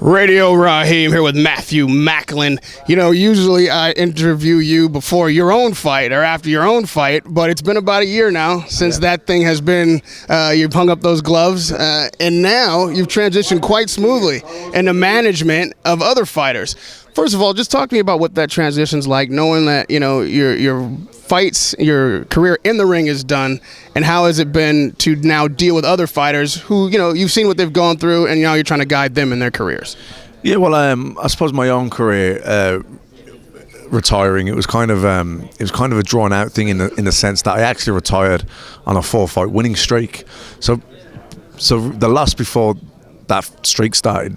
Radio Raheem here with Matthew Macklin. You know, usually I interview you before your own fight or after your own fight, but it's been about a year now since that thing has been, you've hung up those gloves, and now you've transitioned quite smoothly into management of other fighters. First of all, just talk to me about what that transition's like, knowing that, you know, your fights, your career in the ring is done, and how has it been to now deal with other fighters who, you know, you've seen what they've gone through, and now you're trying to guide them in their careers? Yeah, well, I suppose my own career, retiring, it was kind of a drawn out thing in the sense that I actually retired on a 4-fight winning streak. So the loss before that streak started,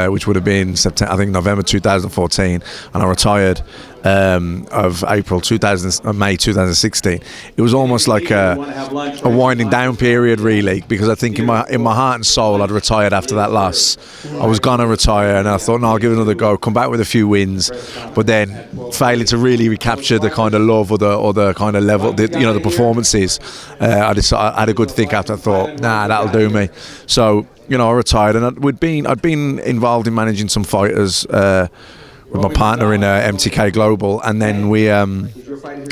which would have been September, I think November 2014, and I retired of May 2016. It was almost like a winding down period, really, because I think in my heart and soul I'd retired after that loss. I was gonna retire, and I thought, no, I'll give it another go, come back with a few wins, but then failing to really recapture the kind of love or the kind of level, the performances. I had a good think after. I thought, nah, that'll do me. So, you know, I retired, and I'd been involved in managing some fighters with my partner in MTK Global, and then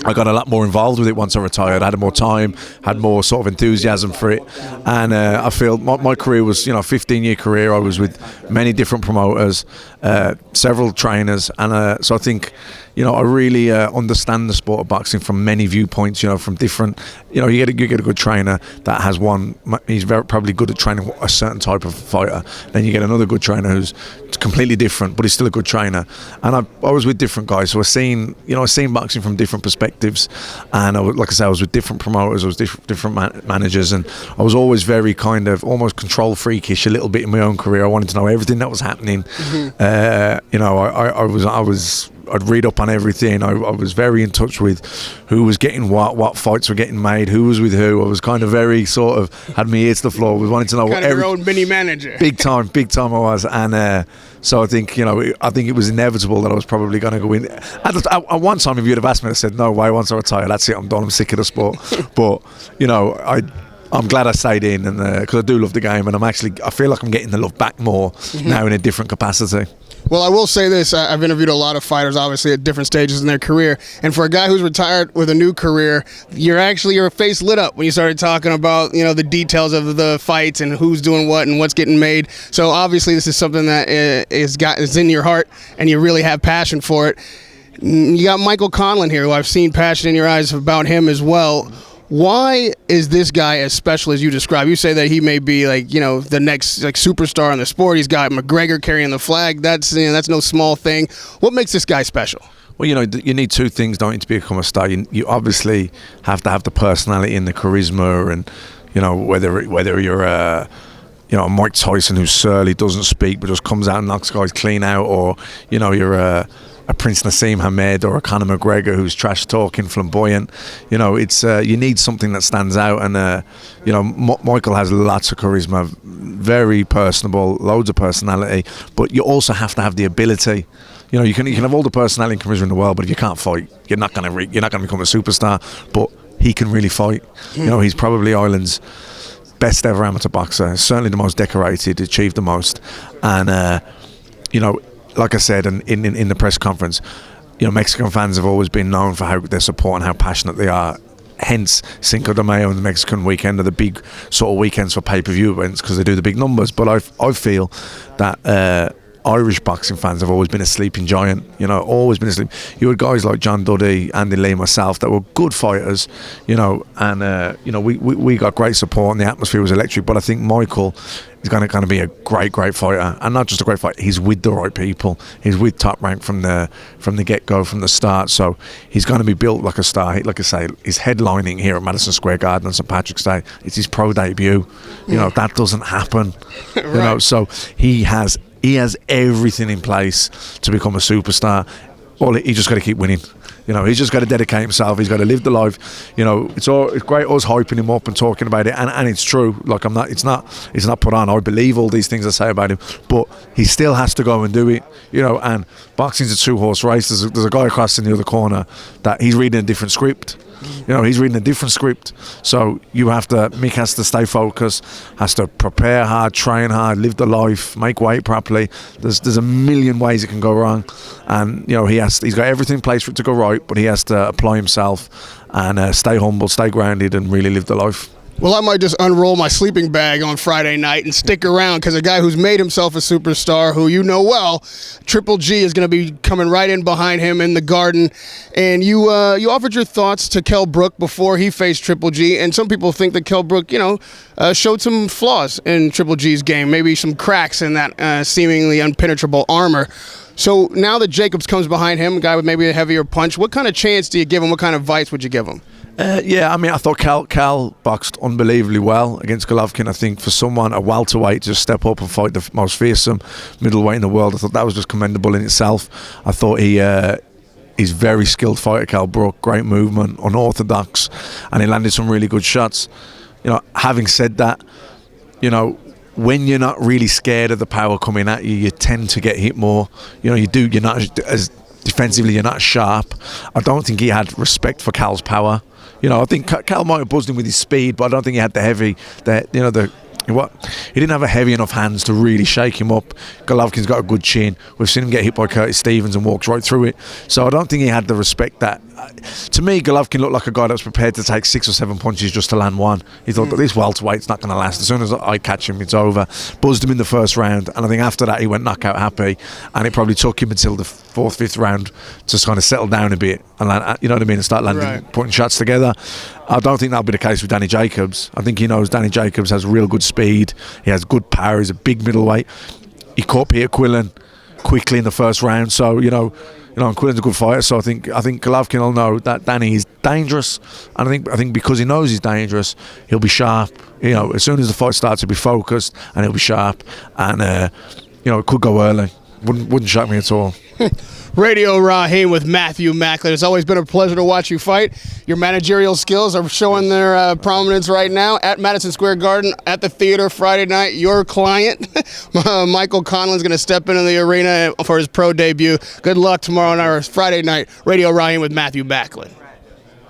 I got a lot more involved with it once I retired. I had more time, had more sort of enthusiasm for it, and I feel my career was, you know, a 15-year career. I was with many different promoters, several trainers, and so I think, you know, I really understand the sport of boxing from many viewpoints. You know, from different. You know, you get a good trainer that has one. He's probably good at training a certain type of fighter. Then you get another good trainer who's completely different, but he's still a good trainer. And I was with different guys, so I seen boxing from different perspectives. And like I said, I was with different promoters, I was different managers, and I was always very kind of almost control freakish a little bit in my own career. I wanted to know everything that was happening. Mm-hmm. You know, I'd read up on everything. I was very in touch with who was getting what fights were getting made, who was with who. I was kind of very sort of had my ear to the floor. Was wanting to know kind of your own mini manager. Big time I was, and so I think, you know, it was inevitable that I was probably going to go in. At one time, if you'd have asked me, I said, no way. Once I retire, that's it. I'm done. I'm sick of the sport. But, you know, I'm glad I stayed in, and because I do love the game, and I feel like I'm getting the love back more now in a different capacity. Well, I will say this, I've interviewed a lot of fighters, obviously, at different stages in their career, and for a guy who's retired with a new career, your face lit up when you started talking about, you know, the details of the fights and who's doing what and what's getting made. So obviously this is something that is in your heart, and you really have passion for it. You got Michael Conlan here, who I've seen passion in your eyes about him as well. Why is this guy as special as you describe? You say that he may be, like, you know, the next, like, superstar in the sport. He's got McGregor carrying the flag. That's no small thing. What makes this guy special? Well, you know, you need two things, don't you, to become a star. You obviously have to have the personality and the charisma, and, you know, whether you're a Mike Tyson who's surly, doesn't speak, but just comes out and knocks guys clean out, or, you know, you're a Prince Nassim Hamed or a Conor McGregor who's trash talking, flamboyant. You know, it's you need something that stands out, and you know, Michael has lots of charisma, very personable, loads of personality, but you also have to have the ability. You know, you can have all the personality and charisma in the world, but if you can't fight, you're not going to become a superstar. But he can really fight. You know, he's probably Ireland's best ever amateur boxer, certainly the most decorated, achieved the most, and you know, like I said in the press conference, you know, Mexican fans have always been known for their support and how passionate they are. Hence, Cinco de Mayo and the Mexican weekend are the big sort of weekends for pay-per-view events, because they do the big numbers. But I feel that Irish boxing fans have always been a sleeping giant, you know, always been asleep. You had guys like John Duddy, Andy Lee, myself, that were good fighters, you know, and you know, we got great support, and the atmosphere was electric. But I think Michael is going to be a great fighter, and not just a great fighter. He's with the right people. He's with Top Rank from the get-go, from the start. So he's going to be built like a star. Like I say, he's headlining here at Madison Square Garden on St Patrick's Day. It's his pro debut. You know, that doesn't happen. Right. You know, so he has everything in place to become a superstar. He just got to keep winning. You know, he's just got to dedicate himself. He's got to live the life. You know, it's great us hyping him up and talking about it, and it's true. Like, it's not put on. I believe all these things I say about him, but he still has to go and do it. You know, and boxing's a two-horse race. There's a guy across in the other corner that he's reading a different script. You know, he's reading a different script. So Mick has to stay focused, has to prepare hard, train hard, live the life, make weight properly. There's a million ways it can go wrong, and you know he's got everything in place for it to go right, but he has to apply himself and stay humble, stay grounded, and really live the life. Well, I might just unroll my sleeping bag on Friday night and stick around because a guy who's made himself a superstar, who you know well, Triple G, is going to be coming right in behind him in the Garden. And you offered your thoughts to Kell Brook before he faced Triple G, and some people think that Kell Brook, showed some flaws in Triple G's game, maybe some cracks in that seemingly impenetrable armor. So now that Jacobs comes behind him, a guy with maybe a heavier punch, what kind of chance do you give him? What kind of advice would you give him? I thought Cal boxed unbelievably well against Golovkin. I think for someone, a welterweight, to just step up and fight the most fearsome middleweight in the world, I thought that was just commendable in itself. I thought he's very skilled fighter, Kell Brook, great movement, unorthodox, and he landed some really good shots. Having said that, when you're not really scared of the power coming at you, you tend to get hit more. You're not as defensively, you're not sharp. I don't think he had respect for Cal's power. I think Cal might have buzzed him with his speed, but I don't think he had he didn't have a heavy enough hands to really shake him up. Golovkin's got a good chin. We've seen him get hit by Curtis Stevens and walks right through it. So I don't think he had the respect that. To me, Golovkin looked like a guy that was prepared to take 6 or 7 punches just to land one. He thought that this welterweight's not going to last. As soon as I catch him, it's over. Buzzed him in the first round, and I think after that he went knockout happy. And it probably took him until the 4th, 5th round to kind of settle down a bit and land, and start landing, putting shots together. I don't think that'll be the case with Danny Jacobs. I think he knows Danny Jacobs has real good speed. He has good power. He's a big middleweight. He caught Peter Quillen quickly in the first round. So, and Quillen's a good fighter. So I think Golovkin will know that Danny is dangerous. And I think because he knows he's dangerous, he'll be sharp. As soon as the fight starts, he'll be focused and he'll be sharp. And, it could go early. Wouldn't shock me at all. Radio Raheem with Matthew Macklin. It's always been a pleasure to watch you fight. Your managerial skills are showing their prominence right now at Madison Square Garden, at the theater Friday night. Your client, Michael Conlan, is going to step into the arena for his pro debut. Good luck tomorrow on our Friday night. Radio Raheem with Matthew Macklin.